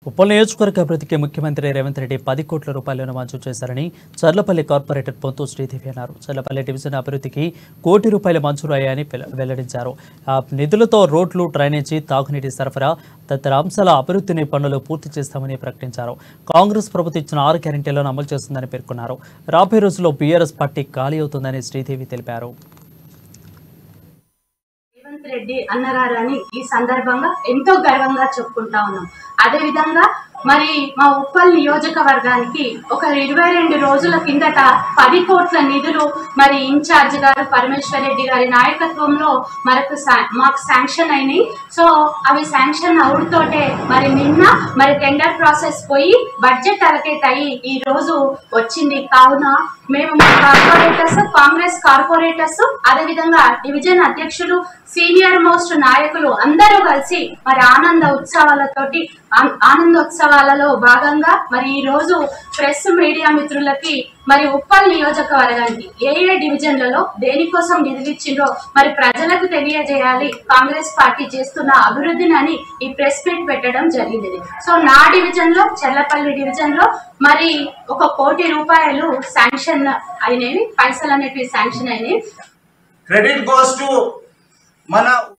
ఉప్పల్ నియోజకవర్గ అభివృద్ధికి ముఖ్యమంత్రి రేవంత్ రెడ్డి 10 కోట్ల రూపాయలను మంజూరు చేశారని చర్లపల్లి కార్పొరేటర్ పొంతు శ్రీదేవి అన్నారు. చర్లపల్లి డివిజన్ అభివృద్ధికి ₹1 కోటి మంజూరు అయ్యాయని వెల్లడించారు. ఆ నిధులతో రోడ్లు, డ్రైనేజీ, తాగునీటి సరఫరా తదితర అంశాల అభివృద్ధిని పనులు పూర్తి చేస్తామని ప్రకటించారు. కాంగ్రెస్ ప్రభుత్వం ఇచ్చిన 6 గ్యారెంటీలను అమలు చేస్తుందని పేర్కొన్నారు. రాబోయే రోజుల్లో బీఆర్ఎస్ పార్టీ ఖాళీ అవుతుందని శ్రీదేవి తెలిపారు. రేవంత్ రెడ్డి అన్నగారు అని ఈ సందర్భంగా ఎంతో గర్వంగా చెప్పుకుంటా ఉన్నాం. అదే విధంగా మరి మా ఉప్పల్ నియోజకవర్గానికి ఒక 22 రోజుల కిందట 10 కోట్ల నిధులు మరి ఇన్ఛార్జ్ గారు పరమేశ్వర్ రెడ్డి గారి నాయకత్వంలో మాకు శాంక్షన్ అయినాయి. సో అవి శాంక్షన్ అవుడుతోటే మరి నిన్న మరి టెండర్ ప్రాసెస్ పోయి బడ్జెట్ అలకేట్ అయ్యి ఈ రోజు వచ్చింది. కావున మేము కార్పొరేటర్స్, కాంగ్రెస్ కార్పొరేటర్స్, అదేవిధంగా డివిజన్ అధ్యక్షులు, సీనియర్ మోస్ట్ నాయకులు అందరూ కలిసి మరి ఆనందోత్సవాలలో భాగంగా మరి ఈ రోజు ప్రెస్ మీడియా మిత్రులకి మరి ఉప్పల్ నియోజకవర్గానికి ఏ డివిజన్లలో దేనికోసం నిధులిచ్చిండ్రో మరి ప్రజలకు తెలియజేయాలి, కాంగ్రెస్ పార్టీ చేస్తున్న అభివృద్ధిని అని ఈ ప్రెస్ మీట్ పెట్టడం జరిగింది. సో నా డివిజన్ లో, చర్లపల్లి డివిజన్ లో మరి ₹1 కోటి శాంక్షన్ అయినవి, పైసలు అనేవి శాంక్షన్ అయినవి. క్రెడిట్ గోస్ టు మన